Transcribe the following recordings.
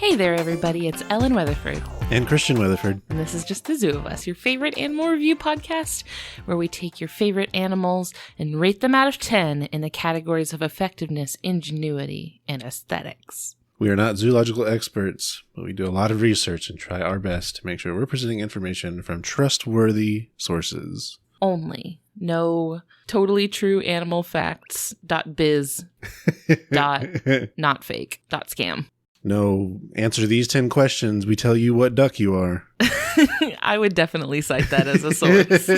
Hey there, everybody. It's Ellen Weatherford. And Christian Weatherford. And this is Just the Zoo of Us, your favorite animal review podcast, where we take your favorite animals and rate them out of 10 in the categories of effectiveness, ingenuity, and aesthetics. We are not zoological experts, but we do a lot of research and try our best to make sure we're presenting information from trustworthy sources. Only. No totally true animal facts .biz .not fake .scam. No, answer these 10 questions, we tell you what duck you are. I would definitely cite that as a source.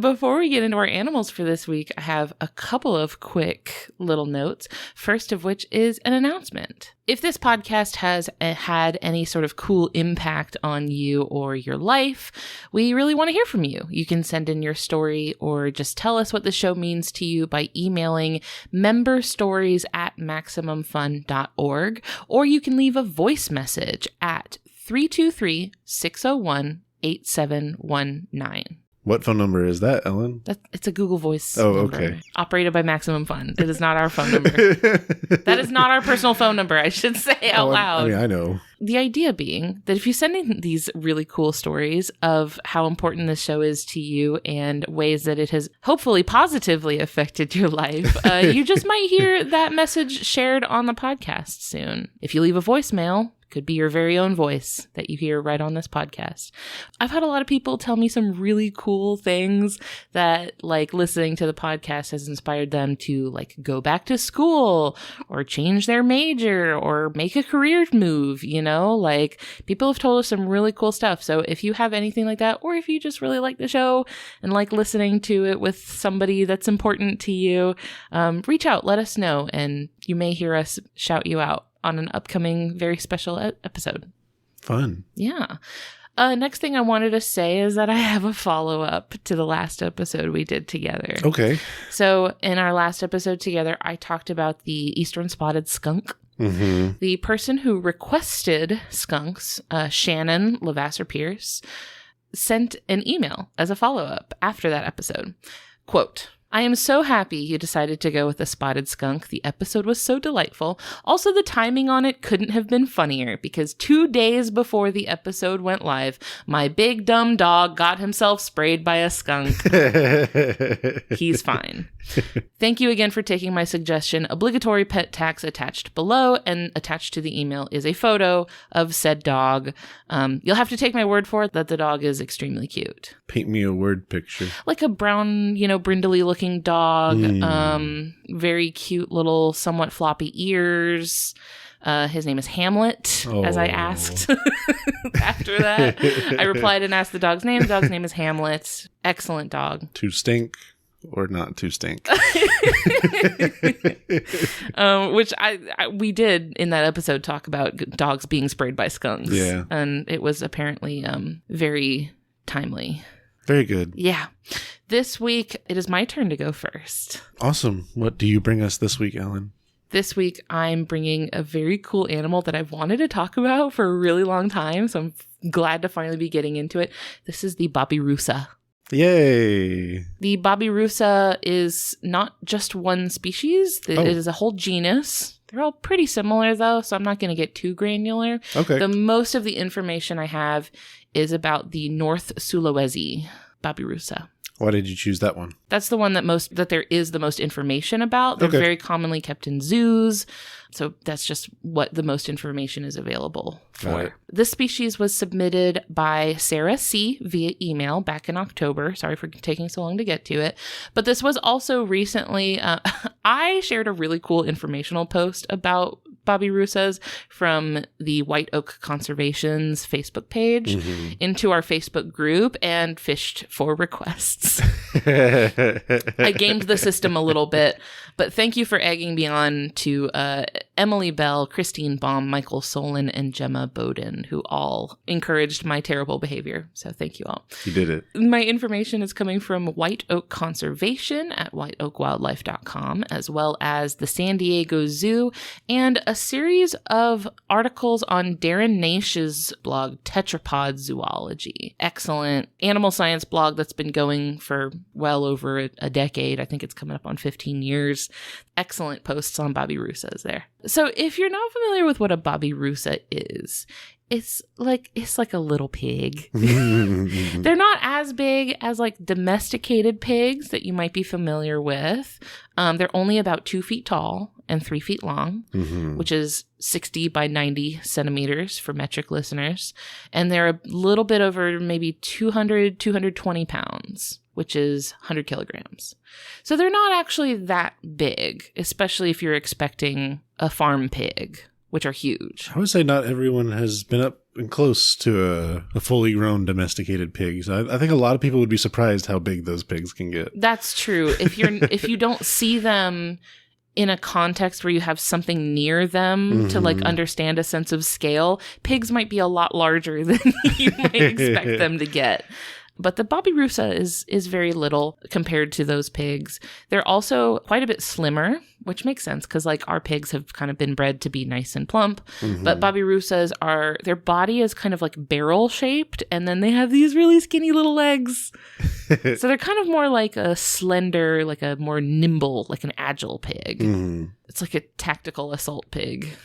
Before we get into our animals for this week, I have a couple of quick little notes. First of which is an announcement. If this podcast has had any sort of cool impact on you or your life, we really want to hear from you. You can send in your story or just tell us what the show means to you by emailing memberstories@maximumfun.org, or you can leave a voice message at 323-601-8719. What phone number is that, Ellen? It's a Google Voice number, okay. Operated by Maximum Fun. It is not our phone number. That is not our personal phone number, I should say out loud. I know. The idea being that if you send in these really cool stories of how important this show is to you and ways that it has hopefully positively affected your life, you just might hear that message shared on the podcast soon. If you leave a voicemail, could be your very own voice that you hear right on this podcast. I've had a lot of people tell me some really cool things that, like, listening to the podcast has inspired them to, like, go back to school or change their major or make a career move, you know? Like, people have told us some really cool stuff. So if you have anything like that, or if you just really like the show and like listening to it with somebody that's important to you, reach out, let us know, and you may hear us shout you out on an upcoming very special episode. Fun. Yeah. Next thing I wanted to say is that I have a follow-up to the last episode we did together. Okay. So in our last episode together, I talked about the eastern spotted skunk. Mm-hmm. The person who requested skunks, Shannon Lavasser-Pierce, sent an email as a follow-up after that episode. Quote, "I am so happy you decided to go with a spotted skunk. The episode was so delightful. Also, the timing on it couldn't have been funnier because 2 days before the episode went live, my big dumb dog got himself sprayed by a skunk. He's fine. Thank you again for taking my suggestion. Obligatory pet tax attached below, and attached to the email is a photo of said dog. You'll have to take my word for it that the dog is extremely cute. Paint me a word picture. Like a brown, brindly looking dog. Very cute little, somewhat floppy ears. His name is Hamlet, as I asked after that. I replied and asked the dog's name. The dog's name is Hamlet. Excellent dog. To stink or not to stink. Which we did in that episode talk about dogs being sprayed by skunks. Yeah. And it was apparently very timely. Very good. Yeah. This week, it is my turn to go first. Awesome. What do you bring us this week, Ellen? This week, I'm bringing a very cool animal that I've wanted to talk about for a really long time, so I'm glad to finally be getting into it. This is the Babirusa. Yay! The Babirusa is not just one species. It is a whole genus. They're all pretty similar, though, so I'm not going to get too granular. Okay. The most of the information I have is about the North Sulawesi Babirusa. Why did you choose that one? That's the one that there is the most information about. They're very commonly kept in zoos. So that's just what the most information is available for. This species was submitted by Sarah C. via email back in October. Sorry for taking so long to get to it. But this was also recently, I shared a really cool informational post about Babirusas from the White Oak Conservation's Facebook page into our Facebook group and fished for requests. I gamed the system a little bit, but thank you for egging me on to Emily Bell, Christine Baum, Michael Solon, and Gemma Bowden, who all encouraged my terrible behavior. So thank you all. You did it. My information is coming from White Oak Conservation at whiteoakwildlife.com, as well as the San Diego Zoo and a series of articles on Darren Naish's blog, Tetrapod Zoology. Excellent animal science blog that's been going for well over a decade. I think it's coming up on 15 years. Excellent posts on Babirusas there. So if you're not familiar with what a Babirusa is, it's like a little pig. They're not as big as like domesticated pigs that you might be familiar with. They're only about 2 feet tall and 3 feet long, which is 60 by 90 centimeters for metric listeners. And they're a little bit over maybe 220 pounds, which is 100 kilograms. So they're not actually that big, especially if you're expecting a farm pig, which are huge. I would say not everyone has been up and close to a fully grown domesticated pig. So I think a lot of people would be surprised how big those pigs can get. That's true. If you don't see them in a context where you have something near them to like understand a sense of scale, pigs might be a lot larger than you might expect them to get. But the Babirusa is very little compared to those pigs. They're also quite a bit slimmer, which makes sense because like our pigs have kind of been bred to be nice and plump. But Babirusas their body is kind of like barrel shaped, and then they have these really skinny little legs. So they're kind of more like a slender, like a more nimble, like an agile pig. It's like a tactical assault pig.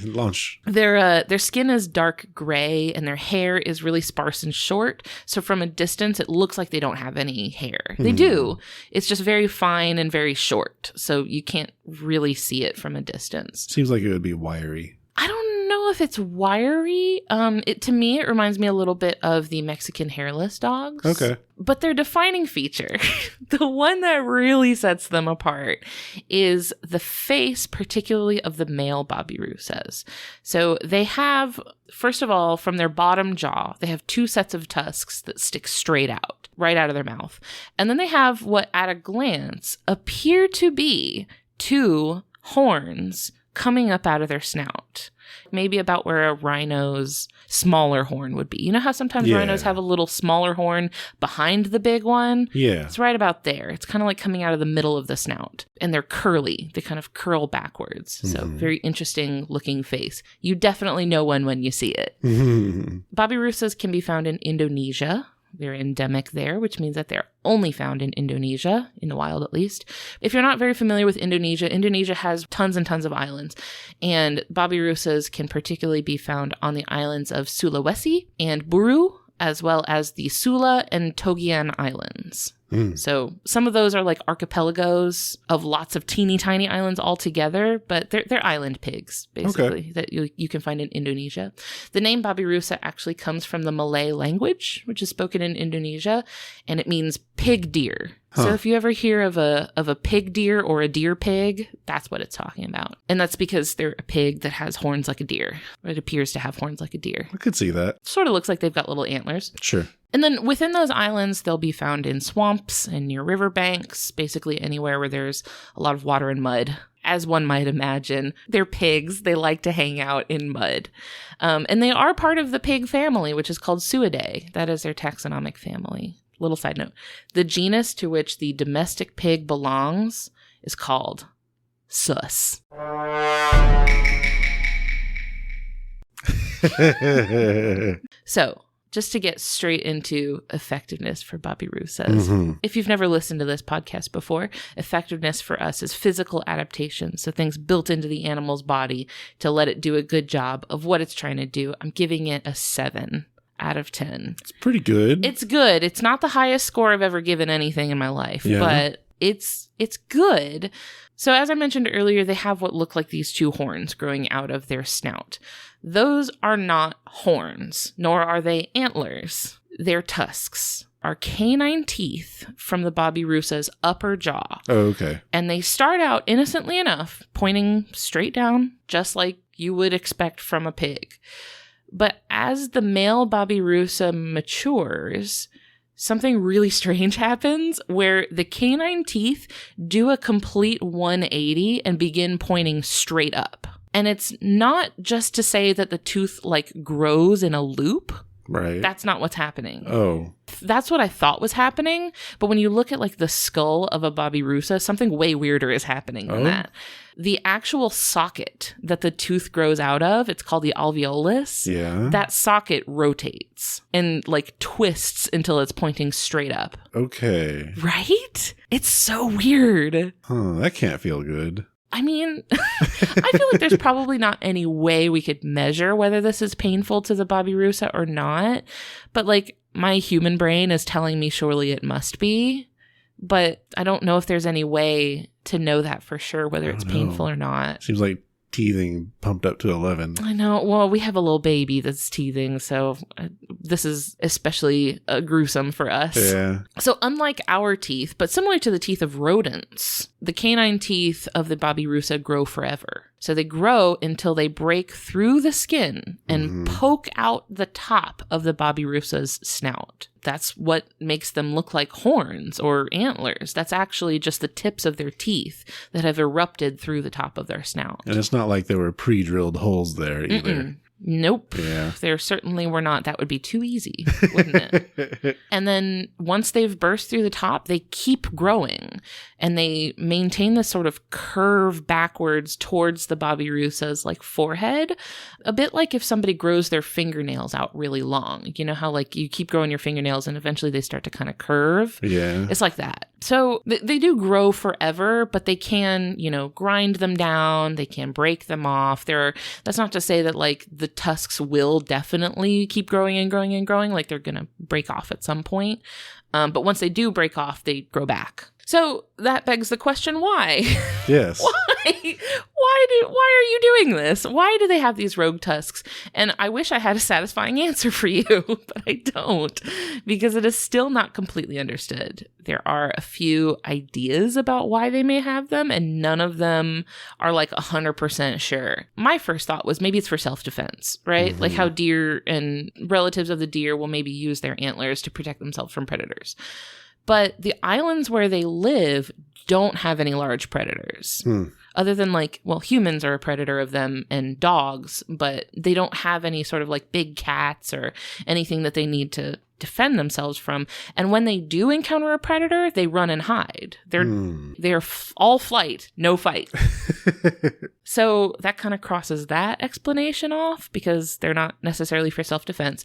Launch. Their skin is dark gray and their hair is really sparse and short. So from a distance, it looks like they don't have any hair. They do. It's just very fine and very short. So you can't really see it from a distance. Seems like it would be wiry. I don't know if it's wiry. To me, it reminds me a little bit of the Mexican hairless dogs. Okay. But their defining feature, the one that really sets them apart, is the face, particularly of the male Babirusas. So they have, first of all, from their bottom jaw, they have 2 sets of tusks that stick straight out, right out of their mouth. And then they have what, at a glance, appear to be 2 horns coming up out of their snout. Maybe about where a rhino's smaller horn would be. You know how sometimes rhinos have a little smaller horn behind the big one? Yeah. It's right about there. It's kind of like coming out of the middle of the snout. And they're curly. They kind of curl backwards. So very interesting looking face. You definitely know one when you see it. Babirusas can be found in Indonesia. They're endemic there, which means that they're only found in Indonesia, in the wild at least. If you're not very familiar with Indonesia, Indonesia has tons and tons of islands. And Babirusas can particularly be found on the islands of Sulawesi and Buru, as well as the Sula and Togian Islands. So some of those are like archipelagos of lots of teeny tiny islands all together, but they're island pigs, basically, that you can find in Indonesia. The name Babirusa actually comes from the Malay language, which is spoken in Indonesia, and it means pig deer. So if you ever hear of a pig deer or a deer pig, that's what it's talking about. And that's because they're a pig that has horns like a deer. It appears to have horns like a deer. I could see that. Sort of looks like they've got little antlers. Sure. And then within those islands, they'll be found in swamps and near riverbanks, basically anywhere where there's a lot of water and mud. As one might imagine, they're pigs. They like to hang out in mud. And they are part of the pig family, which is called Suidae. That is their taxonomic family. Little side note. The genus to which the domestic pig belongs is called Sus. So, just to get straight into effectiveness for Babirusas. If you've never listened to this podcast before, effectiveness for us is physical adaptation. So things built into the animal's body to let it do a good job of what it's trying to do. I'm giving it a 7 out of 10. It's pretty good. It's good. It's not the highest score I've ever given anything in my life, but it's good. So as I mentioned earlier, they have what look like these 2 horns growing out of their snout. Those are not horns, nor are they antlers. They're tusks. Are canine teeth from the Babirusa's upper jaw. Oh, okay. And they start out, innocently enough, pointing straight down, just like you would expect from a pig. But as the male Babirusa matures, something really strange happens where the canine teeth do a complete 180 and begin pointing straight up. And it's not just to say that the tooth like grows in a loop. Right. That's not what's happening. Oh. That's what I thought was happening. But when you look at like the skull of a Babirusa, something way weirder is happening than that. The actual socket that the tooth grows out of, it's called the alveolus. Yeah. That socket rotates and like twists until it's pointing straight up. Okay. Right? It's so weird. Huh, that can't feel good. I mean, I feel like there's probably not any way we could measure whether this is painful to the Babirusa or not. But like my human brain is telling me surely it must be. But I don't know if there's any way to know that for sure, whether it's painful or not. Seems like teething pumped up to 11. I know. Well, we have a little baby that's teething, so this is especially gruesome for us. Yeah. So unlike our teeth, but similar to the teeth of rodents, the canine teeth of the Babirusa grow forever. So they grow until they break through the skin and poke out the top of the Babirusa's snout. That's what makes them look like horns or antlers. That's actually just the tips of their teeth that have erupted through the top of their snout. And it's not like there were pre-drilled holes there either. Nope. Yeah. There certainly were not. That would be too easy, wouldn't it? And then once they've burst through the top, they keep growing and they maintain this sort of curve backwards towards the Babirusa's like forehead, a bit like if somebody grows their fingernails out really long. You know how like you keep growing your fingernails and eventually they start to kind of curve? Yeah. It's like that. So they do grow forever, but they can, you know, grind them down. They can break them off. That's not to say that like the tusks will definitely keep growing and growing and growing. Like they're going to break off at some point. But once they do break off, they grow back. So that begs the question, why? Yes. Why are you doing this? Why do they have these rogue tusks? And I wish I had a satisfying answer for you, but I don't, because it is still not completely understood. There are a few ideas about why they may have them, and none of them are like 100% sure. My first thought was maybe it's for self-defense, right? Like how deer and relatives of the deer will maybe use their antlers to protect themselves from predators. But the islands where they live don't have any large predators. Other than like, well, humans are a predator of them and dogs, but they don't have any sort of like big cats or anything that they need to defend themselves from. And when they do encounter a predator, they run and hide. They're all flight, no fight. So that kind of crosses that explanation off because they're not necessarily for self-defense.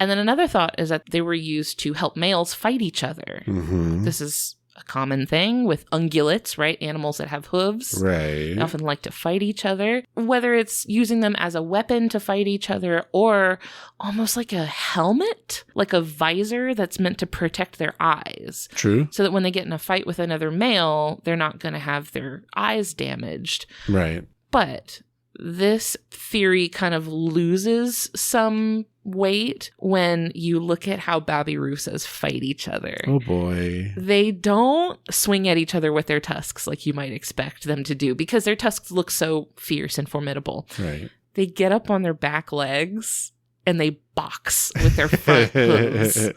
And then another thought is that they were used to help males fight each other. This is a common thing with ungulates, right? Animals that have hooves. Right. They often like to fight each other, whether it's using them as a weapon to fight each other or almost like a helmet, like a visor that's meant to protect their eyes. True. So that when they get in a fight with another male, they're not going to have their eyes damaged. Right. But this theory kind of loses some weight when you look at how Babirusas fight each other. Oh boy. They don't swing at each other with their tusks like you might expect them to do because their tusks look so fierce and formidable. Right. They get up on their back legs and they box with their front hooves.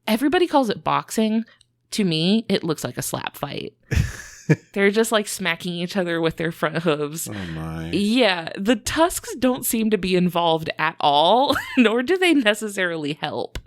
Everybody calls it boxing. To me, it looks like a slap fight. They're just like smacking each other with their front hooves. Oh my. Yeah, the tusks don't seem to be involved at all, nor do they necessarily help.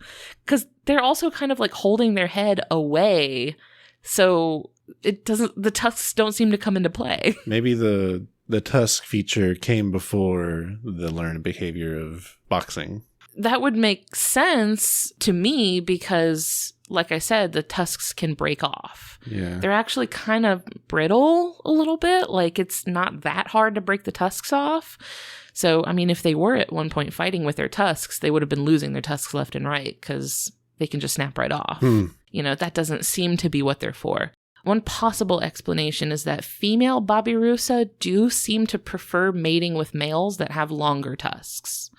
Because they're also kind of like holding their head away. So the tusks don't seem to come into play. Maybe the tusk feature came before the learned behavior of boxing. That would make sense to me because, like I said, the tusks can break off. Yeah. They're actually kind of brittle a little bit. Like, it's not that hard to break the tusks off. So, I mean, if they were at one point fighting with their tusks, they would have been losing their tusks left and right because they can just snap right off. You know, that doesn't seem to be what they're for. One possible explanation is that female Babirusa do seem to prefer mating with males that have longer tusks.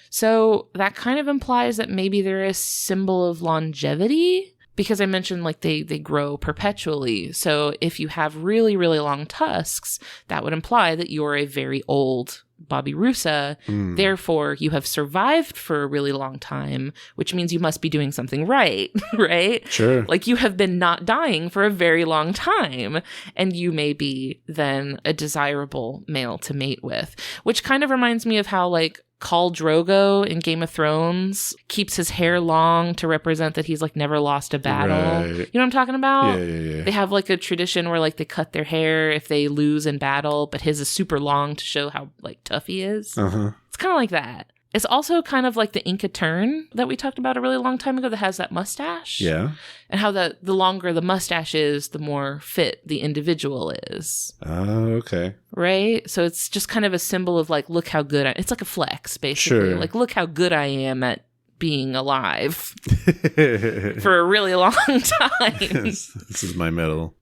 So that kind of implies that maybe they're a symbol of longevity because I mentioned like they grow perpetually. So if you have really, really long tusks, that would imply that you're a very old Babirusa. Therefore, you have survived for a really long time, which means you must be doing something right, right? Sure. Like you have been not dying for a very long time, and you may be then a desirable male to mate with, which kind of reminds me of how like Khal Drogo in Game of Thrones keeps his hair long to represent that he's like never lost a battle. Right. You know what I'm talking about? Yeah. They have like a tradition where like they cut their hair if they lose in battle, but his is super long to show how like tough he is. Uh-huh. It's kind of like that. It's also kind of like the Inca tern that we talked about a really long time ago that has that mustache. Yeah. And how the longer the mustache is, the more fit the individual is. Oh, okay. Right? So it's just kind of a symbol of like, look how good it's like a flex, basically. Sure. Like, look how good I am at being alive for a really long time. This is my medal.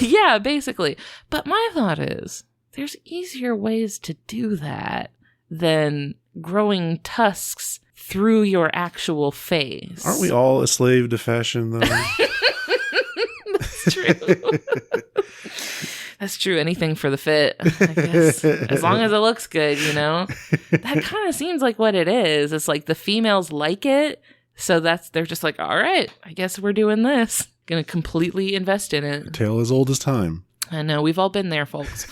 Yeah, basically. But my thought is, there's easier ways to do that than growing tusks through your actual face. Aren't we all a slave to fashion, though? That's true. That's true. Anything for the fit, I guess. As long as it looks good, you know? That kind of seems like what it is. It's like the females like it. So they're just like, all right, I guess we're doing this. Gonna completely invest in it. A tale as old as time. I know. We've all been there, folks.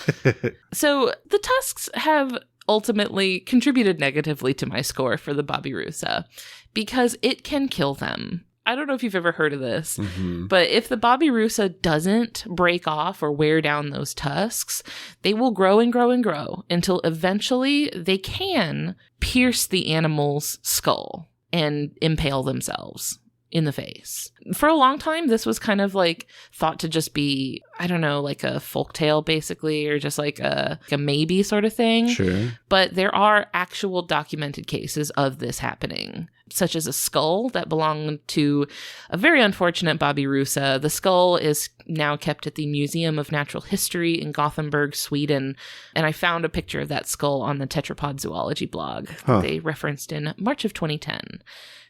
So the tusks have ultimately contributed negatively to my score for the Babirusa because it can kill them. I don't know if you've ever heard of this, but if the Babirusa doesn't break off or wear down those tusks, they will grow and grow and grow until eventually they can pierce the animal's skull and impale themselves in the face. For a long time, this was kind of like thought to just be, I don't know, like a folktale basically, or just like a maybe sort of thing. Sure. But there are actual documented cases of this happening, such as a skull that belonged to a very unfortunate Babirusa. The skull is now kept at the Museum of Natural History in Gothenburg, Sweden. And I found a picture of that skull on the Tetrapod Zoology blog that they referenced in March of 2010.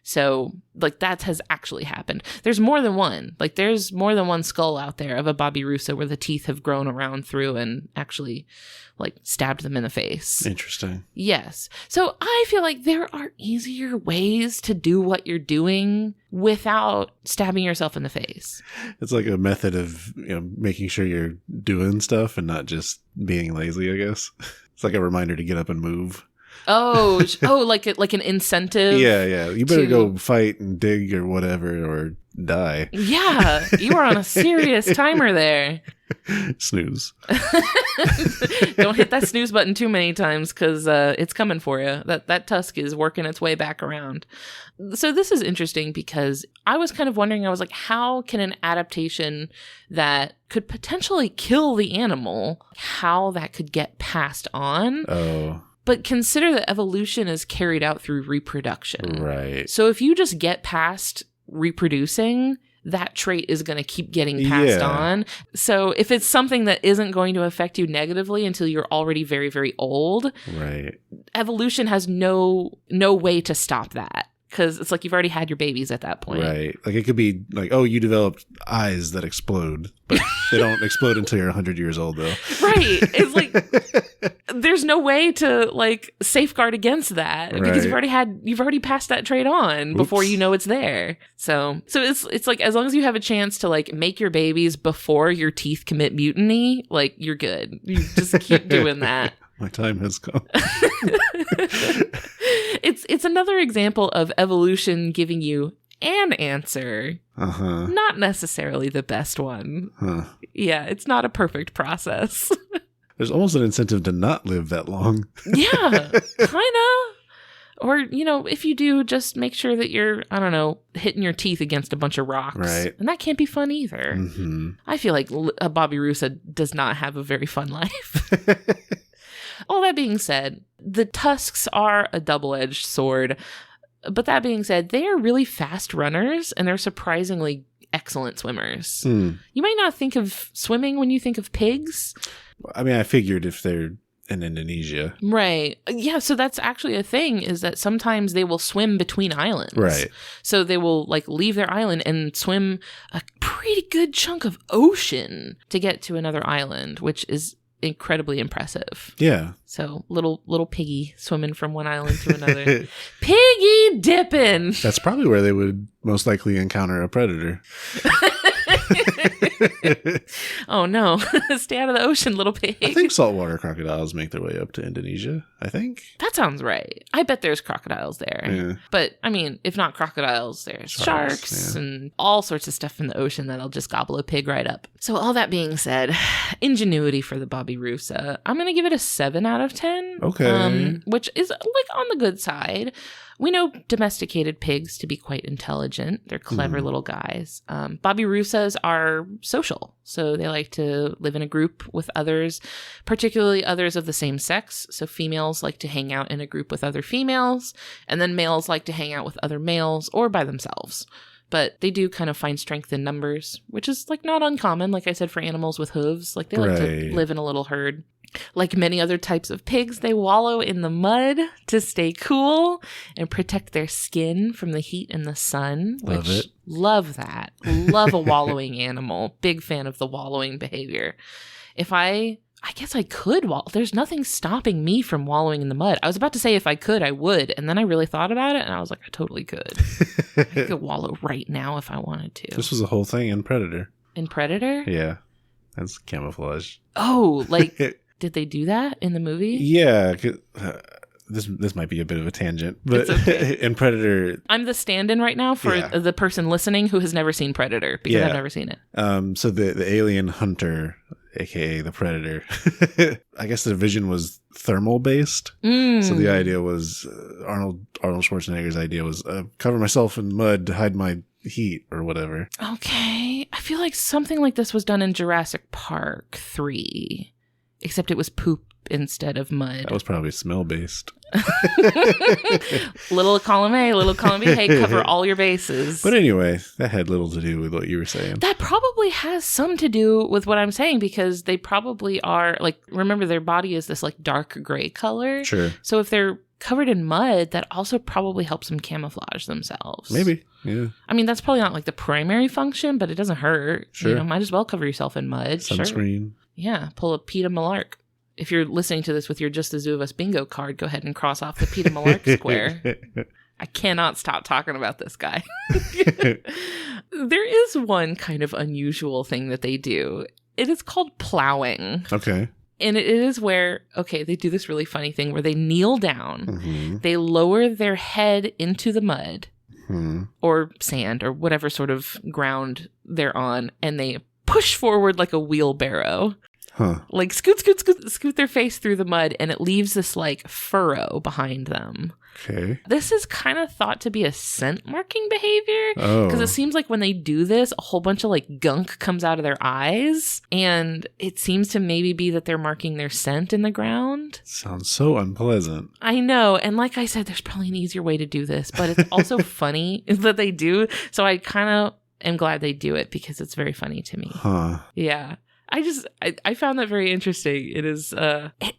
So, like, that has actually happened. There's more than one. Like, there's more than one skull out there of a Babirusa where the teeth have grown around through and actually, like, stabbed them in the face. Interesting. Yes. So, I feel like there are easier ways to do what you're doing without stabbing yourself in the face. It's like a method of, making sure you're doing stuff and not just being lazy, I guess. It's like a reminder to get up and move. Oh, like an incentive. Yeah. You better go fight and dig or whatever or die. Yeah, you are on a serious timer there. Snooze. Don't hit that snooze button too many times because it's coming for you. That tusk is working its way back around. So this is interesting because I was kind of wondering, I was like, how can an adaptation that could potentially kill the animal, how that could get passed on? Oh. But consider that evolution is carried out through reproduction. Right. So if you just get past reproducing, that trait is going to keep getting passed on. So if it's something that isn't going to affect you negatively until you're already very, very old, right, evolution has no way to stop that. Because it's like you've already had your babies at that point. Right. Like it could be like, oh, you developed eyes that explode, but they don't explode until you're 100 years old, though. Right. It's like there's no way to like safeguard against that because you've already passed that trait on before you know it's there. So it's like as long as you have a chance to like make your babies before your teeth commit mutiny, like you're good. You just keep doing that. My time has come. It's another example of evolution giving you an answer. Not necessarily the best one. Yeah, it's not a perfect process. There's almost an incentive to not live that long. Yeah, kind of. Or, if you do, just make sure that you're, I don't know, hitting your teeth against a bunch of rocks. Right. And that can't be fun either. I feel like a Babirusa does not have a very fun life. All that being said, the tusks are a double-edged sword. But that being said, they are really fast runners and they're surprisingly excellent swimmers. You might not think of swimming when you think of pigs. I mean, I figured if they're in Indonesia. Right. Yeah, so that's actually a thing is that sometimes they will swim between islands. Right. So they will like leave their island and swim a pretty good chunk of ocean to get to another island, which is incredibly impressive. Yeah. So little piggy swimming from one island to another. Piggy dipping. That's probably where they would most likely encounter a predator. Oh no. Stay out of the ocean, little pig. I think saltwater crocodiles make their way up to Indonesia. I think. That sounds right. I bet there's crocodiles there. Yeah. But, I mean, if not crocodiles, there's sharks and all sorts of stuff in the ocean that'll just gobble a pig right up. So all that being said, ingenuity for the Babirusa. I'm going to give it a 7 out of 10. Okay. Which is, like, on the good side. We know domesticated pigs to be quite intelligent. They're clever little guys. Babirusas are social, so they like to live in a group with others, particularly others of the same sex. So females like to hang out in a group with other females, and then males like to hang out with other males or by themselves. But they do kind of find strength in numbers, which is like not uncommon, like I said, for animals with hooves. Like they like to live in a little herd. Like many other types of pigs, they wallow in the mud to stay cool and protect their skin from the heat and the sun. Love that. Love a wallowing animal. Big fan of the wallowing behavior. I guess I could wallow. There's nothing stopping me from wallowing in the mud. I was about to say if I could, I would. And then I really thought about it and I was like, I totally could. I could wallow right now if I wanted to. This was a whole thing in Predator. In Predator? Yeah. That's camouflage. Oh, like... Did they do that in the movie? Yeah. This might be a bit of a tangent, but okay. In Predator... I'm the stand-in right now for the person listening who has never seen Predator, because I've never seen it. So the alien hunter, a.k.a. the Predator, I guess the vision was thermal-based. So the idea was, Arnold Schwarzenegger's idea was, cover myself in mud to hide my heat or whatever. Okay. I feel like something like this was done in Jurassic Park 3. Except it was poop instead of mud. That was probably smell-based. Little column A, little column B. Hey, cover all your bases. But anyway, that had little to do with what you were saying. That probably has some to do with what I'm saying, because they probably are, like, remember their body is this, like, dark gray color. Sure. So if they're covered in mud, that also probably helps them camouflage themselves. Maybe, yeah. I mean, that's probably not, like, the primary function, but it doesn't hurt. Sure. You know, might as well cover yourself in mud. Sunscreen. Sure. Yeah, pull a Peter Malark. If you're listening to this with your Just the Zoo of Us bingo card, go ahead and cross off the Peter Malark square. I cannot stop talking about this guy. There is one kind of unusual thing that they do. It is called plowing. Okay. And it is where, they do this really funny thing where they kneel down, they lower their head into the mud or sand or whatever sort of ground they're on, and they push forward like a wheelbarrow. Like scoot their face through the mud, and it leaves this like furrow behind them. Okay. This is kind of thought to be a scent marking behavior, because it seems like when they do this, a whole bunch of like gunk comes out of their eyes, and it seems to maybe be that they're marking their scent in the ground. Sounds so unpleasant. I know, and like I said, there's probably an easier way to do this, but it's also funny that they do, so I kind of am glad they do it because it's very funny to me. Yeah. I found that very interesting. It is,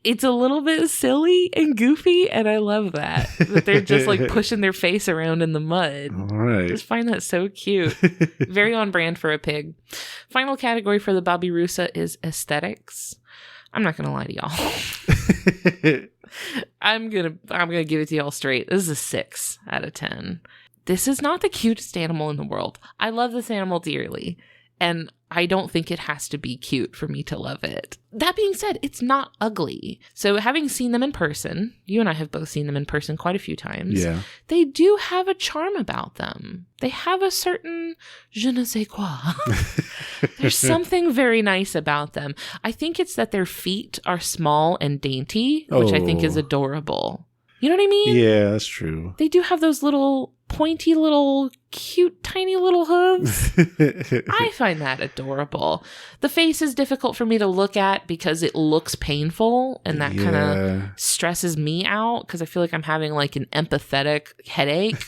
it's a little bit silly and goofy, and I love that they're just like pushing their face around in the mud. All right. I just find that so cute. Very on brand for a pig. Final category for the Babirusa is aesthetics. I'm not gonna lie to y'all. I'm gonna give it to y'all straight. This is a 6 out of 10. This is not the cutest animal in the world. I love this animal dearly, and I don't think it has to be cute for me to love it. That being said, it's not ugly. So having seen them in person, you and I have both seen them in person quite a few times. Yeah. They do have a charm about them. They have a certain je ne sais quoi. There's something very nice about them. I think it's that their feet are small and dainty, which I think is adorable. You know what I mean? Yeah, that's true. They do have those little pointy little cute tiny little hooves. I find that adorable. The face is difficult for me to look at because it looks painful, and that kind of stresses me out because I feel like I'm having like an empathetic headache.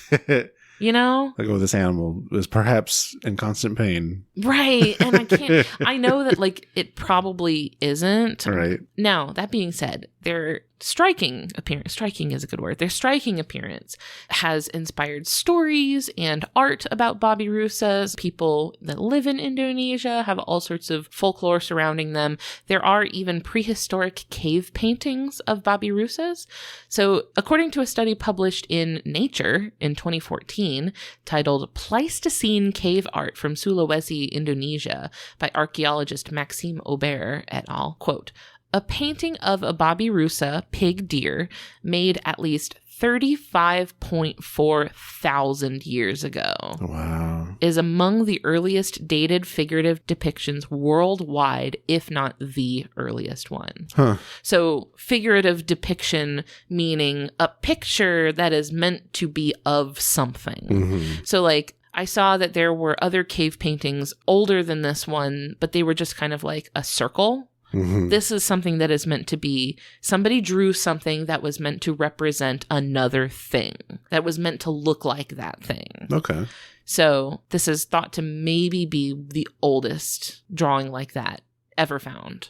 You know? Like, this animal is perhaps in constant pain. Right. And I can't, I know that like it probably isn't. Right. Now, that being said, they're striking appearance. Striking is a good word. Their striking appearance has inspired stories and art about Babirusas. People that live in Indonesia have all sorts of folklore surrounding them. There are even prehistoric cave paintings of Babirusas. So, according to a study published in Nature in 2014, titled Pleistocene Cave Art from Sulawesi, Indonesia, by archaeologist Maxime Aubert et al., quote, a painting of a Babirusa pig deer made at least 35.4 thousand years ago. Wow. Is among the earliest dated figurative depictions worldwide, if not the earliest one. Huh. So figurative depiction meaning a picture that is meant to be of something. Mm-hmm. So like, I saw that there were other cave paintings older than this one, but they were just kind of like a circle. Mm-hmm. This is something that is meant to be, somebody drew something that was meant to represent another thing, that was meant to look like that thing. Okay. So this is thought to maybe be the oldest drawing like that ever found.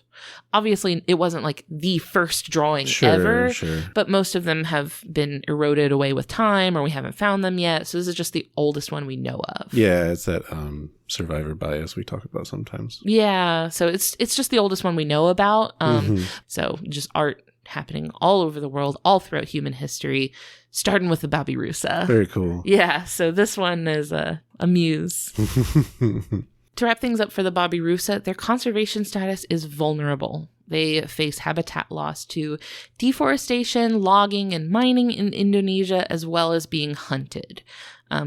Obviously, it wasn't like the first drawing ever, but most of them have been eroded away with time, or we haven't found them yet. So this is just the oldest one we know of. Yeah, it's that survivor bias we talk about sometimes. Yeah, so it's just the oldest one we know about. So just art happening all over the world, all throughout human history, starting with the Babirusa. Very cool. Yeah, so this one is a muse. To wrap things up for the Babirusa, their conservation status is vulnerable. They face habitat loss to deforestation, logging, and mining in Indonesia, as well as being hunted.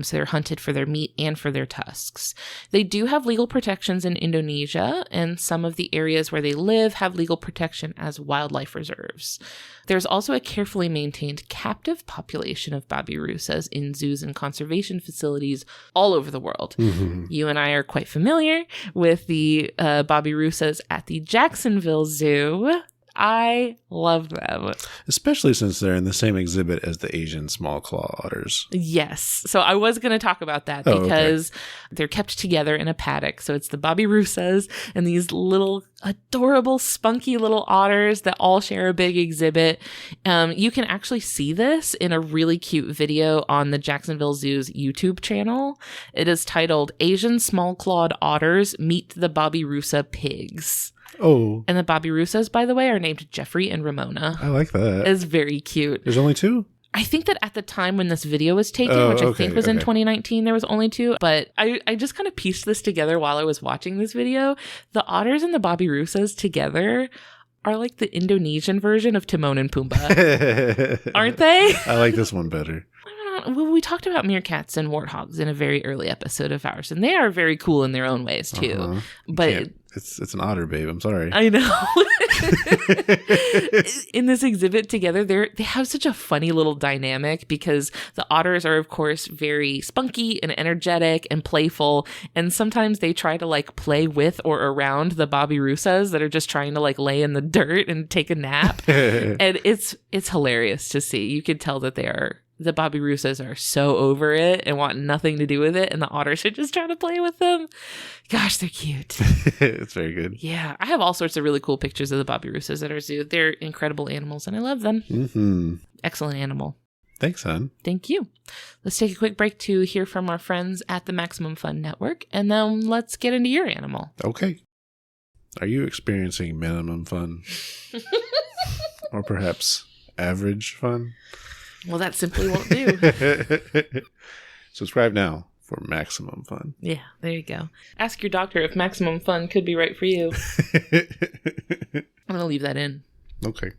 So they're hunted for their meat and for their tusks. They do have legal protections in Indonesia, and some of the areas where they live have legal protection as wildlife reserves. There's also a carefully maintained captive population of Babirusas in zoos and conservation facilities all over the world. Mm-hmm. You and I are quite familiar with the Babirusas at the Jacksonville Zoo. I love them. Especially since they're in the same exhibit as the Asian small claw otters. Yes. So I was going to talk about that because they're kept together in a paddock. So it's the Babirusas and these little adorable, spunky little otters that all share a big exhibit. You can actually see this in a really cute video on the Jacksonville Zoo's YouTube channel. It is titled Asian Small Clawed Otters Meet the Babirusa Pigs. Oh. And the Babirusas, by the way, are named Jeffrey and Ramona. I like that. It's very cute. There's only two? I think that at the time when this video was taken, which I think was in 2019, there was only two. But I just kind of pieced this together while I was watching this video. The otters and the Babirusas together are like the Indonesian version of Timon and Pumbaa. Aren't they? I like this one better. Well, we talked about meerkats and warthogs in a very early episode of ours, and they are very cool in their own ways too. Uh-huh. But it's an otter, babe. I'm sorry. I know. In this exhibit together, they have such a funny little dynamic because the otters are, of course, very spunky and energetic and playful, and sometimes they try to like play with or around the Babirusas that are just trying to like lay in the dirt and take a nap, and it's hilarious to see. You can tell that the Babirusas are so over it and want nothing to do with it, and the otters are just trying to play with them. Gosh, they're cute. It's very good. Yeah, I have all sorts of really cool pictures of the Babirusas at our zoo. They're incredible animals, and I love them. Mm-hmm. Excellent animal. Thanks, hon. Thank you. Let's take a quick break to hear from our friends at the Maximum Fun Network, and then let's get into your animal. Okay. Are you experiencing minimum fun? Or perhaps average fun? Well, that simply won't do. Subscribe now for maximum fun. Yeah, there you go. Ask your doctor if maximum fun could be right for you. I'm going to leave that in. Okay.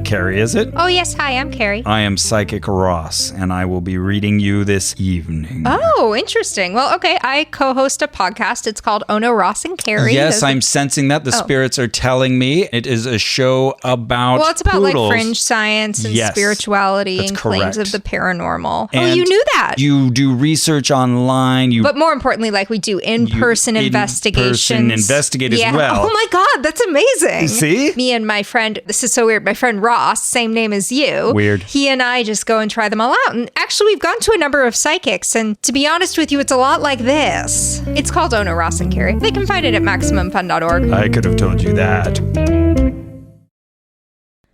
Carrie, is it? Oh, yes. Hi, I'm Carrie. I am Psychic Ross, and I will be reading you this evening. Oh, interesting. Well, okay. I co-host a podcast. It's called Oh No, Ross and Carrie. Yes, I'm sensing that. The spirits are telling me it is a show about Well, it's about poodles. like fringe science and spirituality and claims of the paranormal. And you knew that. You do research online. But more importantly, like we do in-person investigations. In-person investigate as well. Oh my God, that's amazing. See? Me and my friend, this is so weird, my friend Ross, same name as you. Weird. He and I just go and try them all out. And actually, we've gone to a number of psychics. And to be honest with you, it's a lot like this. It's called Oh No, Ross and Carrie. They can find it at MaximumFun.org. I could have told you that.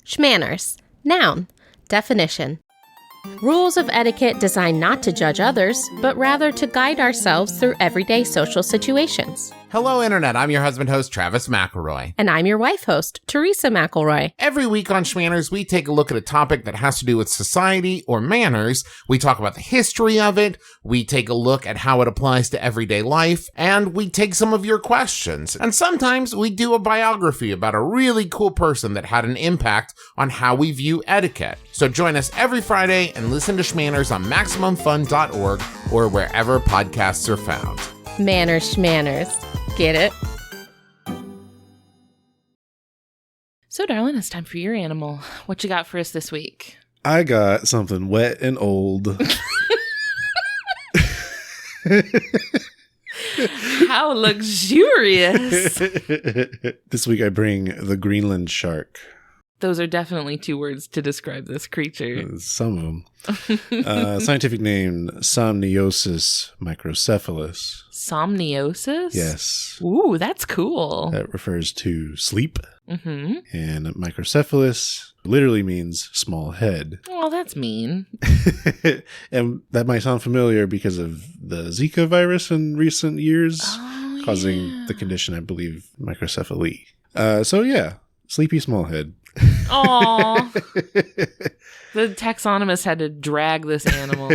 Schmanners. Noun. Definition. Rules of etiquette designed not to judge others, but rather to guide ourselves through everyday social situations. Hello, Internet. I'm your husband host, Travis McElroy. And I'm your wife host, Teresa McElroy. Every week on Schmanners, we take a look at a topic that has to do with society or manners. We talk about the history of it. We take a look at how it applies to everyday life. And we take some of your questions. And sometimes we do a biography about a really cool person that had an impact on how we view etiquette. So join us every Friday and listen to Schmanners on MaximumFun.org or wherever podcasts are found. Manners, schmanners. Get it? So, darling, it's time for your animal. What you got for us this week? I got something wet and old. How luxurious. This week I bring the Greenland shark. Those are definitely two words to describe this creature. Some of them. Scientific name, Somniosis microcephalus. Somniosis? Yes. Ooh, that's cool. That refers to sleep. Mm-hmm. And microcephalus literally means small head. Well, that's mean. And that might sound familiar because of the Zika virus in recent years, causing the condition, I believe, microcephaly. So yeah, sleepy small head. Aw. The taxonomist had to drag this animal.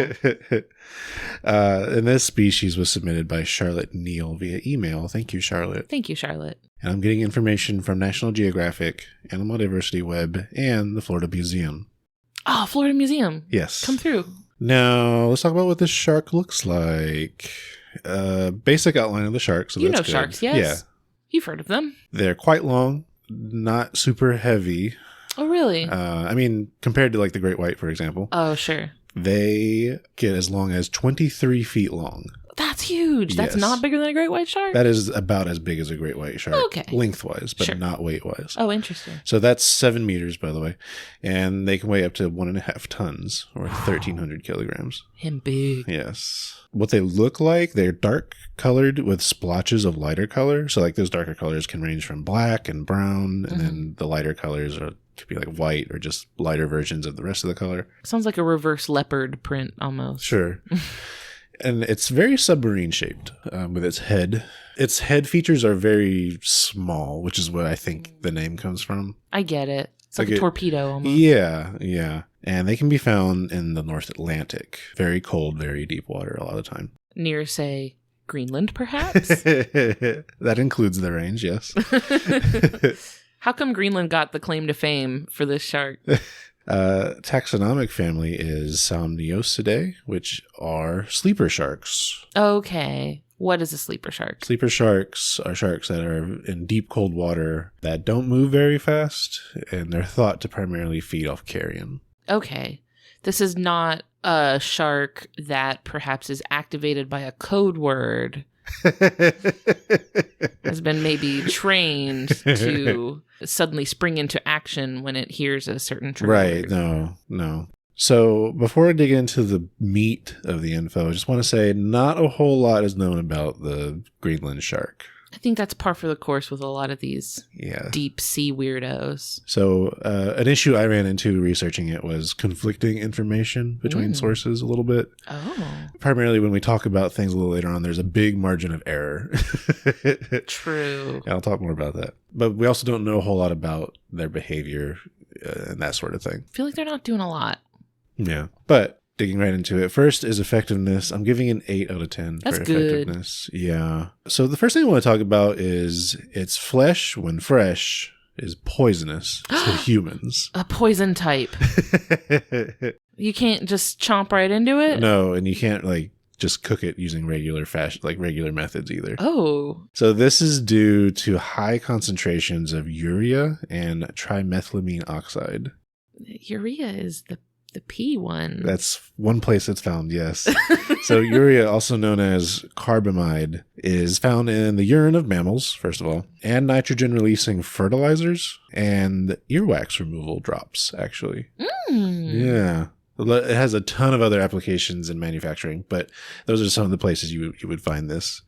And this species was submitted by Charlotte Neal via email. Thank you, Charlotte. Thank you, Charlotte. And I'm getting information from National Geographic, Animal Diversity Web, and the Florida Museum. Oh, Florida Museum. Yes. Come through. Now, let's talk about what this shark looks like. Basic outline of the shark. So you that's know good. sharks, yes? Yeah. You've heard of them. They're quite long, not super heavy. Oh, really? I mean, compared to like the great white, for example. Oh, sure. They get as long as 23 feet long. That's huge. That's Yes. not bigger than a great white shark? That is about as big as a great white shark. Okay. Lengthwise, but Sure. not weight-wise. Oh, interesting. So that's 7 meters, by the way. And they can weigh up to 1.5 tons or 1,300 kilograms. Him big. Yes. What they look like, they're dark colored with splotches of lighter color. So like those darker colors can range from black and brown. And then the lighter colors could be like white or just lighter versions of the rest of the color. Sounds like a reverse leopard print almost. Sure. And it's very submarine shaped with its head. Its head features are very small, which is what I think the name comes from. I get it. It's like Like a torpedo almost. Yeah, yeah. And they can be found in the North Atlantic. Very cold, very deep water a lot of the time. Near, say, Greenland, perhaps? That includes the range, yes. How come Greenland got the claim to fame for this shark? Taxonomic family is Somniosidae, which are sleeper sharks. Okay. What is a sleeper shark? Sleeper sharks are sharks that are in deep cold water that don't move very fast, and they're thought to primarily feed off carrion. Okay. This is not a shark that perhaps is activated by a code word. Has been maybe trained to suddenly spring into action when it hears a certain trigger. Right. No. So before I dig into the meat of the info, I just want to say not a whole lot is known about the Greenland shark. I think that's par for the course with a lot of these deep sea weirdos. So an issue I ran into researching it was conflicting information between sources a little bit. Oh. Primarily when we talk about things a little later on, there's a big margin of error. True. I'll talk more about that. But we also don't know a whole lot about their behavior and that sort of thing. I feel like they're not doing a lot. Yeah. But digging right into it, first is effectiveness. I'm giving an 8 out of 10 That's for good. effectiveness. Yeah. So the first thing I want to talk about is its flesh, when fresh, is poisonous to humans. A poison type. You can't just chomp right into it? No, and you can't like just cook it using regular methods either. Oh. So this is due to high concentrations of urea and trimethylamine oxide. Urea is the P one. That's one place it's found, yes. So urea, also known as carbamide, is found in the urine of mammals, first of all, and nitrogen-releasing fertilizers and earwax removal drops, actually. Yeah. It has a ton of other applications in manufacturing, but those are some of the places you would find this.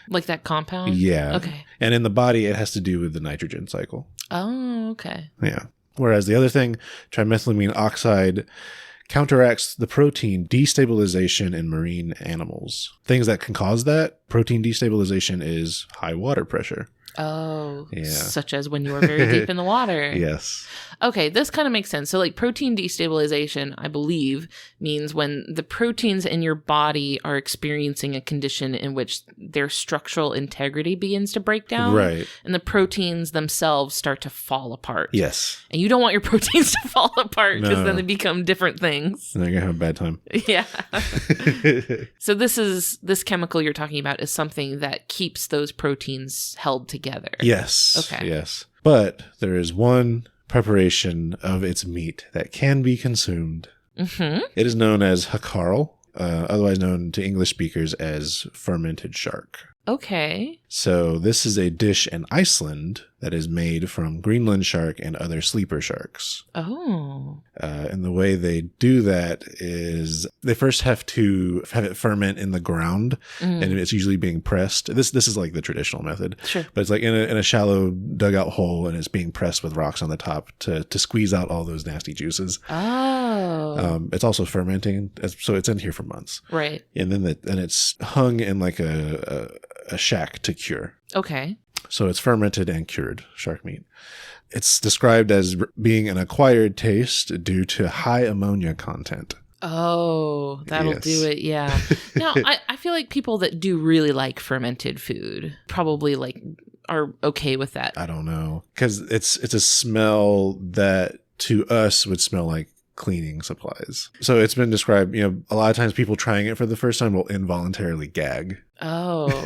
Like that compound? Yeah. Okay. And in the body, it has to do with the nitrogen cycle. Oh, okay. Yeah. Whereas the other thing, trimethylamine oxide, counteracts the protein destabilization in marine animals. Things that can cause that protein destabilization is high water pressure. Oh, Yeah. Such as when you are very deep in the water. Yes. Okay, this kind of makes sense. So, like, protein destabilization, I believe, means when the proteins in your body are experiencing a condition in which their structural integrity begins to break down. Right. And the proteins themselves start to fall apart. Yes. And you don't want your proteins to fall apart because No. then they become different things. And they're going to have a bad time. Yeah. So this chemical you're talking about is something that keeps those proteins held together. Yes. Okay. Yes. But there is one preparation of its meat that can be consumed. Mm-hmm. It is known as hakarl, otherwise known to English speakers as fermented shark. Okay. So this is a dish in Iceland that is made from Greenland shark and other sleeper sharks. Oh. And the way they do that is they first have to have it ferment in the ground, and it's usually being pressed. This is like the traditional method. Sure. But it's like in a shallow dugout hole, and it's being pressed with rocks on the top to squeeze out all those nasty juices. Oh. It's also fermenting, so it's in here for months. Right. And then it's hung in like a shack to cure. Okay. So it's fermented and cured shark meat. It's described as being an acquired taste due to high ammonia content. Oh, that'll Yes. do it. Yeah. Now, I feel like people that do really like fermented food probably like are okay with that. I don't know, because it's a smell that to us would smell like cleaning supplies. So it's been described, a lot of times people trying it for the first time will involuntarily gag. Oh.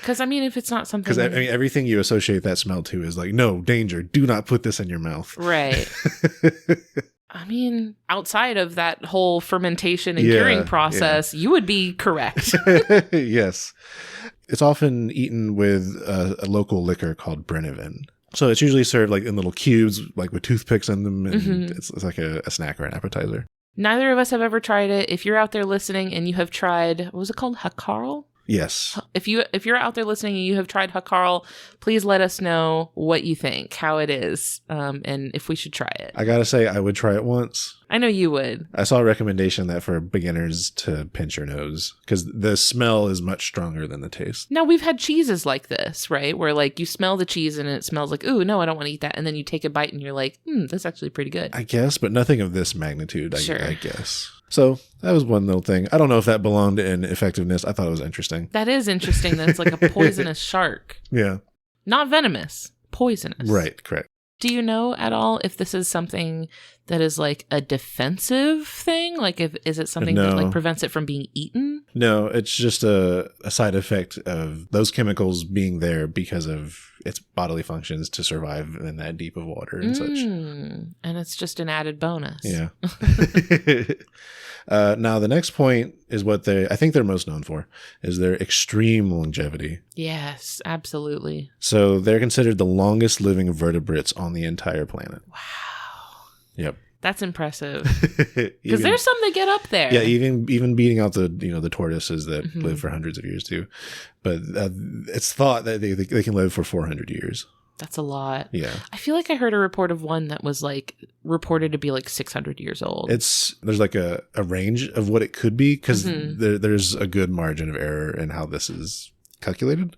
Because, I mean, if it's not something... Because, everything you associate that smell to is like, no, danger, do not put this in your mouth. Right. I mean, outside of that whole fermentation and curing process, you would be correct. Yes. It's often eaten with a local liquor called Brennivin. So it's usually served like in little cubes, like with toothpicks in them, and it's like a snack or an appetizer. Neither of us have ever tried it. If you're out there listening and you have tried, what was it called? Hakarl? Yes. If you're out there listening and you have tried hakarl, please let us know what you think, how it is, and if we should try it. I gotta say, I would try it once. I know you would. I saw a recommendation that for beginners to pinch your nose because the smell is much stronger than the taste. Now, we've had cheeses like this, right? Where like you smell the cheese and it smells like, ooh, no, I don't want to eat that. And then you take a bite and you're like, that's actually pretty good. I guess, but nothing of this magnitude, Sure. I guess. So that was one little thing. I don't know if that belonged in effectiveness. I thought it was interesting. That is interesting. That's like a poisonous shark. Yeah. Not venomous, poisonous. Right, correct. Do you know at all if this is something that is like a defensive thing? Like, is it something that like prevents it from being eaten? No, it's just a side effect of those chemicals being there because of its bodily functions to survive in that deep of water and such. And it's just an added bonus. Yeah. Now, the next point is what I think they're most known for, is their extreme longevity. Yes, absolutely. So they're considered the longest living vertebrates on the entire planet. Wow. Yep. That's impressive. Because there's some that get up there. Yeah, even beating out the tortoises that live for hundreds of years too. But it's thought that they can live for 400 years. That's a lot. Yeah. I feel like I heard a report of one that was like reported to be like 600 years old. There's like a range of what it could be because there's a good margin of error in how this is calculated.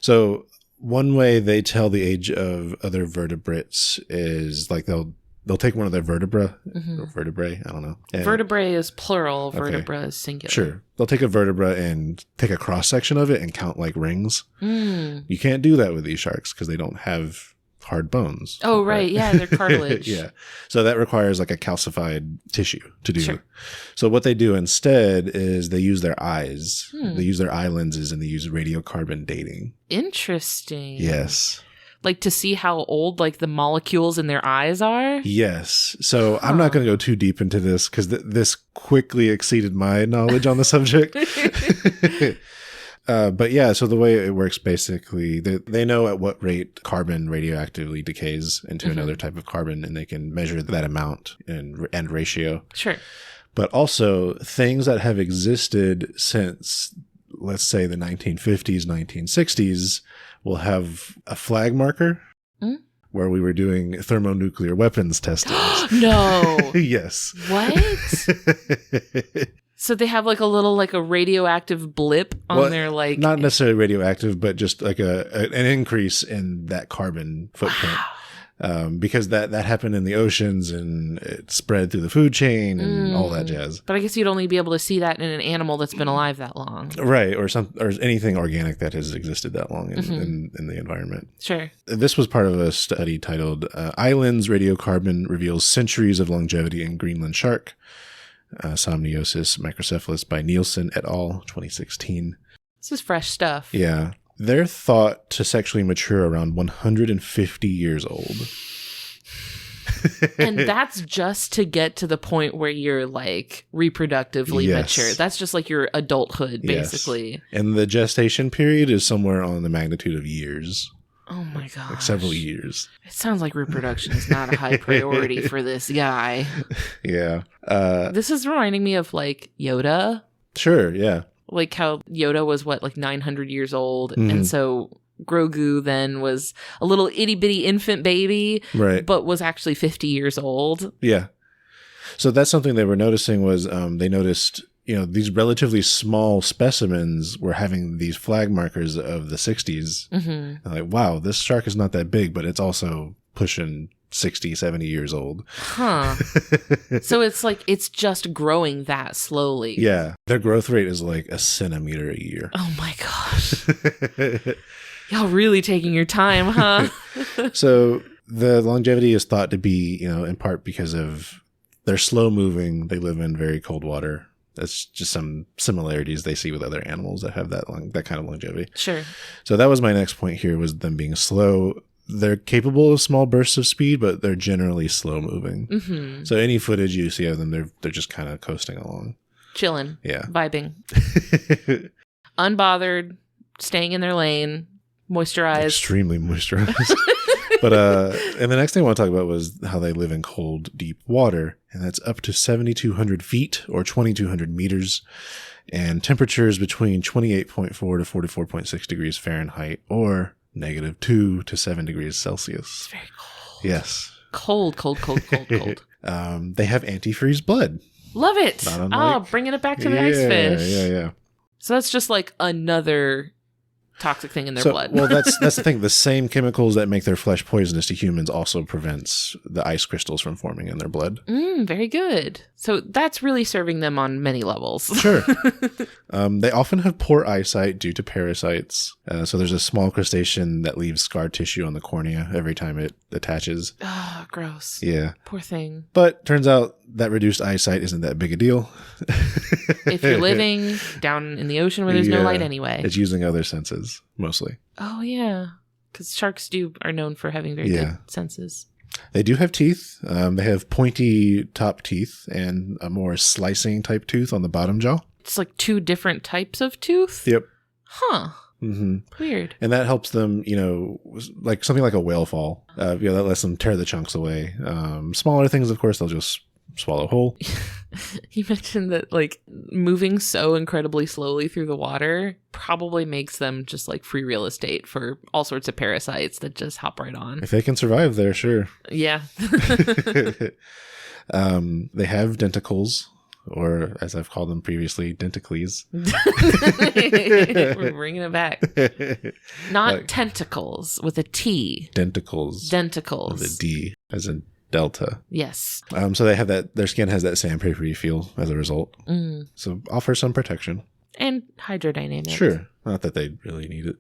So one way they tell the age of other vertebrates is like they'll take one of their vertebrae, I don't know. Vertebrae is plural, vertebra is singular. Sure. They'll take a vertebra and take a cross section of it and count like rings. You can't do that with these sharks because they don't have hard bones. Oh, right. Yeah, they're cartilage. Yeah. So that requires like a calcified tissue to do. Sure. So what they do instead is they use their eyes. They use their eye lenses and they use radiocarbon dating. Interesting. Yes. Like to see how old like the molecules in their eyes are? Yes. So I'm not going to go too deep into this because this quickly exceeded my knowledge on the subject. But yeah, so the way it works basically, they know at what rate carbon radioactively decays into another type of carbon, and they can measure that amount and ratio. Sure. But also things that have existed since, let's say, the 1950s, 1960s will have a flag marker where we were doing thermonuclear weapons testing. No. Yes. What? So they have like a little like a radioactive blip on their like not necessarily radioactive, but just like an increase in that carbon footprint. Because that happened in the oceans and it spread through the food chain and all that jazz. But I guess you'd only be able to see that in an animal that's been alive that long. Right, or anything organic that has existed that long in the environment. Sure. This was part of a study titled Islands Radiocarbon Reveals Centuries of Longevity in Greenland Shark. Somniosis Microcephalus by Nielsen et al., 2016. This is fresh stuff. Yeah. They're thought to sexually mature around 150 years old. And that's just to get to the point where you're like reproductively mature. That's just like your adulthood, basically. Yes. And the gestation period is somewhere on the magnitude of years. Oh my gosh. Like several years. It sounds like reproduction is not a high priority for this guy. Yeah. This is reminding me of like Yoda. Sure, yeah. Like how Yoda was like 900 years old. And so Grogu then was a little itty bitty infant baby, right? But was actually 50 years old. Yeah. So that's something they were noticing was they noticed, these relatively small specimens were having these flag markers of the 60s. Mm-hmm. Like, wow, this shark is not that big, but it's also pushing 60, 70 years old. Huh. So it's like, it's just growing that slowly. Yeah. Their growth rate is like a centimeter a year. Oh my gosh. Y'all really taking your time, huh? So the longevity is thought to be, in part because of they're slow moving. They live in very cold water. That's just some similarities they see with other animals that have that kind of longevity. Sure. So that was my next point here, was them being slow. They're capable of small bursts of speed, but they're generally slow moving. Mm-hmm. So any footage you see of them, they're just kind of coasting along. Chilling. Yeah. Vibing. Unbothered, staying in their lane, moisturized. Extremely moisturized. But and the next thing I want to talk about was how they live in cold, deep water. And that's up to 7,200 feet or 2,200 meters. And temperatures between 28.4 to 44.6 degrees Fahrenheit or -2 to 7 degrees Celsius. It's very cold. Yes. Cold. They have antifreeze blood. Love it. Bringing it back to the ice fish. Yeah. So that's just like another toxic thing in their blood. Well, that's the thing. The same chemicals that make their flesh poisonous to humans also prevents the ice crystals from forming in their blood. Very good. So that's really serving them on many levels. Sure. They often have poor eyesight due to parasites. So there's a small crustacean that leaves scar tissue on the cornea every time it attaches. Oh, gross. Yeah. Poor thing. But turns out that reduced eyesight isn't that big a deal. If you're living down in the ocean where there's no light anyway. It's using other senses, mostly. Oh, yeah. Because sharks are known for having very good senses. They do have teeth. They have pointy top teeth and a more slicing type tooth on the bottom jaw. It's like two different types of tooth? Yep. Huh. Mm-hmm. Weird. And that helps them, like something like a whale fall. That lets them tear the chunks away. Smaller things, of course, they'll just swallow whole. You mentioned that like moving so incredibly slowly through the water probably makes them just like free real estate for all sorts of parasites that just hop right on. If they can survive there, sure. Yeah. They have denticles, or as I've called them previously, denticles. We're bringing it back. Not like, tentacles with a T. Denticles. Denticles. With a D, as in delta. Yes. So they have that, their skin has that sandpapery feel as a result. So offer some protection. And hydrodynamics. Sure. Not that they really need it.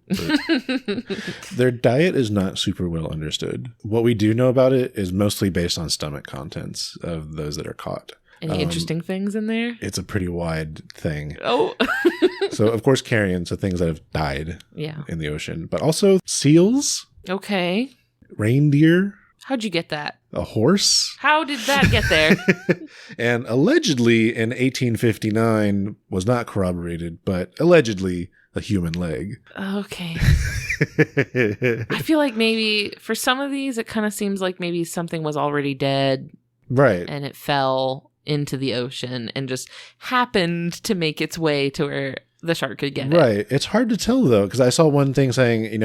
But their diet is not super well understood. What we do know about it is mostly based on stomach contents of those that are caught. Any interesting things in there? It's a pretty wide thing. Oh. So, of course, carrion, so things that have died in the ocean. But also seals. Okay. Reindeer. How'd you get that? A horse. How did that get there? And allegedly in 1859 was not corroborated, but allegedly a human leg. Okay. I feel like maybe for some of these, it kind of seems like maybe something was already dead. Right. And it fell into the ocean and just happened to make its way to where the shark could get it. Right. It's hard to tell, though, because I saw one thing saying,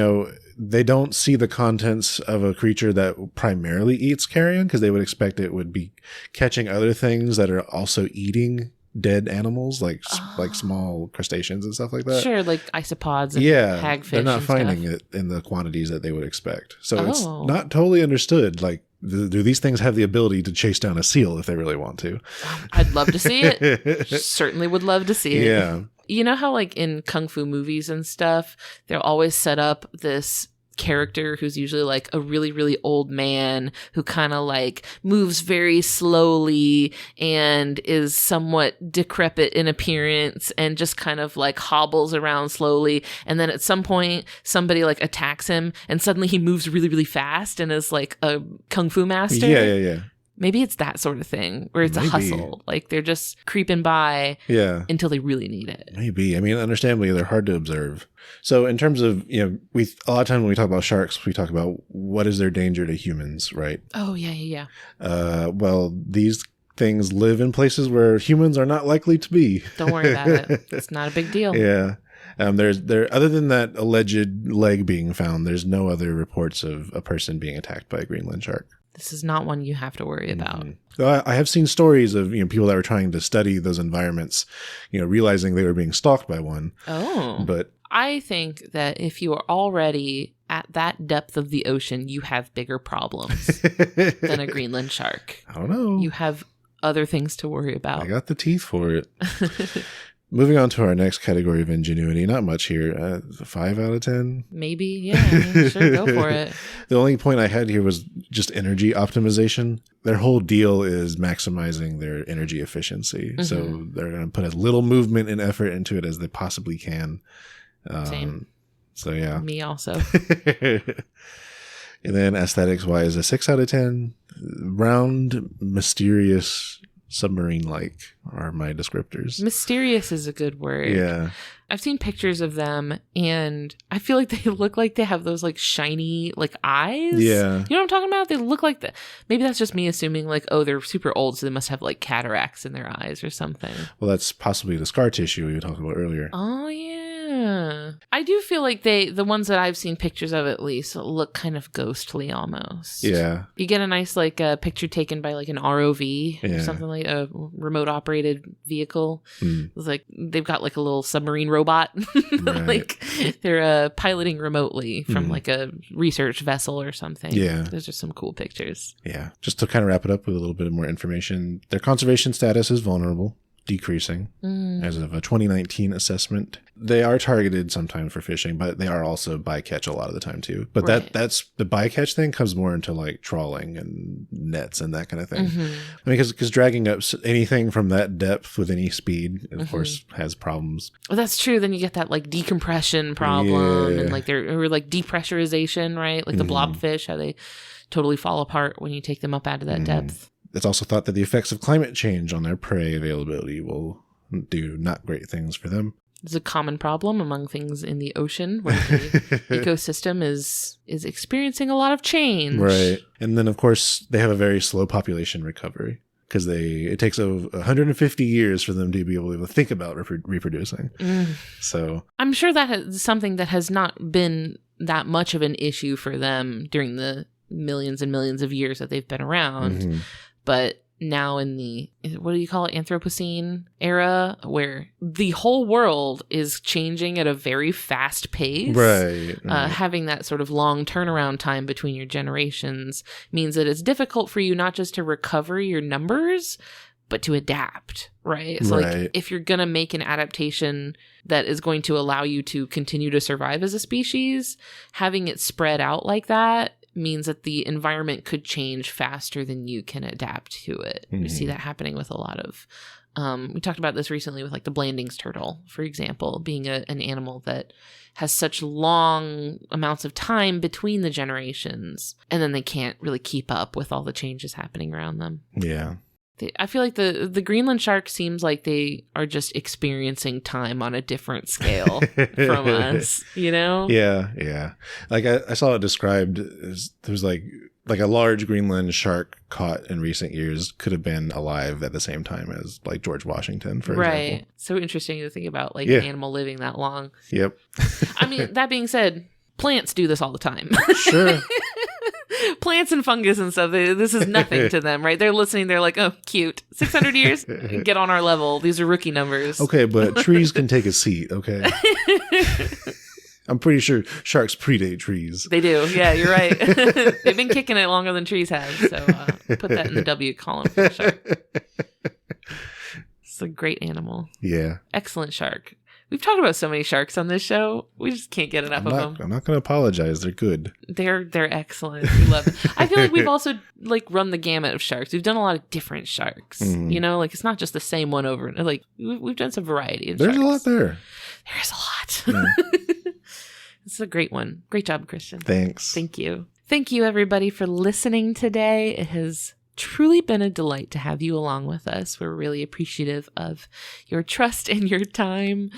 they don't see the contents of a creature that primarily eats carrion because they would expect it would be catching other things that are also eating dead animals, like small crustaceans and stuff like that. Sure, like isopods and hagfish. They're not and finding stuff. it in the quantities that they would expect. So it's not totally understood. Like, do these things have the ability to chase down a seal if they really want to? I'd love to see it. Certainly would love to see it. Yeah. You know how like in kung fu movies and stuff, they'll always set up this character who's usually like a really, really old man who kind of like moves very slowly and is somewhat decrepit in appearance and just kind of like hobbles around slowly. And then at some point, somebody like attacks him and suddenly he moves really, really fast and is like a kung fu master. Yeah. Maybe it's that sort of thing where it's a hustle. Like they're just creeping by until they really need it. Maybe. I mean, understandably, they're hard to observe. So in terms of, a lot of time when we talk about sharks, we talk about what is their danger to humans, right? Oh, yeah. Well, these things live in places where humans are not likely to be. Don't worry about it. It's not a big deal. Yeah. There other than that alleged leg being found, there's no other reports of a person being attacked by a Greenland shark. This is not one you have to worry about. I have seen stories of people that were trying to study those environments, realizing they were being stalked by one. Oh, but I think that if you are already at that depth of the ocean, you have bigger problems than a Greenland shark. I don't know. You have other things to worry about. I got the teeth for it. Moving on to our next category of ingenuity. Not much here. 5 out of 10? Maybe, yeah. Sure, go for it. The only point I had here was just energy optimization. Their whole deal is maximizing their energy efficiency. Mm-hmm. So they're going to put as little movement and effort into it as they possibly can. Same. So, yeah. Me also. And then aesthetics-wise, a 6 out of 10. Round, mysterious, submarine-like are my descriptors. Mysterious is a good word. Yeah. I've seen pictures of them and I feel like they look like they have those like shiny like eyes. Yeah. You know what I'm talking about? They look like that. Maybe that's just me assuming like, oh, they're super old, so they must have like cataracts in their eyes or something. Well, that's possibly the scar tissue we were talking about earlier. Oh, yeah. I do feel like the ones that I've seen pictures of at least look kind of ghostly almost. Yeah. You get a nice like picture taken by like an ROV or something, like a remote operated vehicle. It's like they've got like a little submarine robot. Right. Like they're piloting remotely from like a research vessel or something. Yeah. Those are some cool pictures. Yeah. Just to kind of wrap it up with a little bit more information, their conservation status is vulnerable, decreasing as of a 2019 assessment. They are targeted sometimes for fishing, but they are also bycatch a lot of the time too. But that's the bycatch thing comes more into like trawling and nets and that kind of thing. I mean, because dragging up anything from that depth with any speed, of course, has problems. Well, that's true. Then you get that like decompression problem and like or like depressurization, right? Like the blobfish, how they totally fall apart when you take them up out of that depth. It's also thought that the effects of climate change on their prey availability will do not great things for them. It's a common problem among things in the ocean where the ecosystem is experiencing a lot of change. Right. And then, of course, they have a very slow population recovery because it takes 150 years for them to be able to think about reproducing. So I'm sure that is something that has not been that much of an issue for them during the millions and millions of years that they've been around. But now in the, what do you call it, Anthropocene era, where the whole world is changing at a very fast pace. Right. Having that sort of long turnaround time between your generations means that it's difficult for you not just to recover your numbers, but to adapt, right? So like if you're going to make an adaptation that is going to allow you to continue to survive as a species, having it spread out like that means that the environment could change faster than you can adapt to it. We see that happening with a lot of, we talked about this recently with like the Blandings turtle, for example, being an animal that has such long amounts of time between the generations, and then they can't really keep up with all the changes happening around them. Yeah. I feel like the Greenland shark seems like they are just experiencing time on a different scale from us, you know? Yeah. Like I saw it described as there's like like a large Greenland shark caught in recent years could have been alive at the same time as like George Washington, for example. So interesting to think about like Yeah. an animal living that long. Yep. I mean, that being said, plants do this all the time. Sure. Plants and fungus and stuff, this is nothing to them, right? They're listening. They're like, oh, cute. 600 years? Get on our level. These are rookie numbers. Okay, but trees can take a seat, okay? I'm pretty sure sharks predate trees. They do. Yeah, you're right. They've been kicking it longer than trees have. So put that in the W column for sure. It's a great animal. Yeah. Excellent shark. We've talked about so many sharks on this show. We just can't get enough of them. I'm not going to apologize. They're good. They're excellent. We love it. I feel like we've also like run the gamut of sharks. We've done a lot of different sharks. You know, like it's not just the same one over. Like we've done some variety of There's sharks. a lot there. There's a lot. Yeah. This is a great one. Great job, Christian. Thanks. Thank you. Thank you, everybody, for listening today. It has truly been a delight to have you along with us. We're really appreciative of your trust and your time.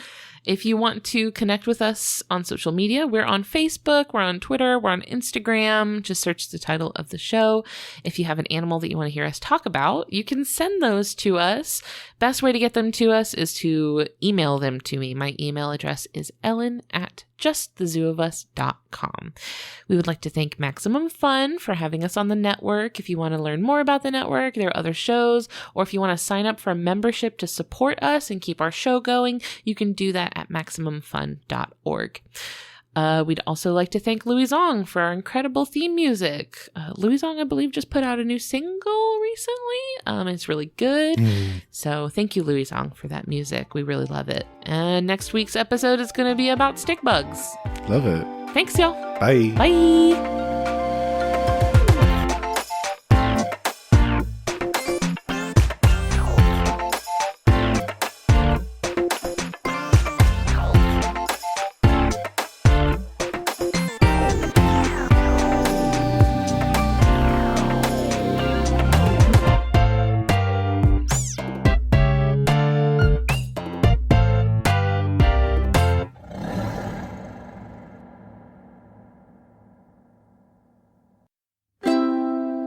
If you want to connect with us on social media, we're on Facebook, we're on Twitter, we're on Instagram. Just search the title of the show. If you have an animal that you want to hear us talk about, you can send those to us. Best way to get them to us is to email them to me. My email address is ellen@justthezooofus.com. We would like to thank Maximum Fun for having us on the network. If you want to learn more about the network, there are other shows, or if you want to sign up for a membership to support us and keep our show going, you can do that at MaximumFun.org. We'd also like to thank Louis Zong for our incredible theme music. Louis Zong, I believe, just put out a new single recently. It's really good. So thank you, Louis Zong, for that music. We really love it. And next week's episode is going to be about stick bugs. Love it. Thanks, y'all. Bye. Bye.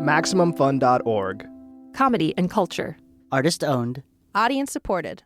MaximumFun.org. Comedy and culture. Artist owned. Audience supported.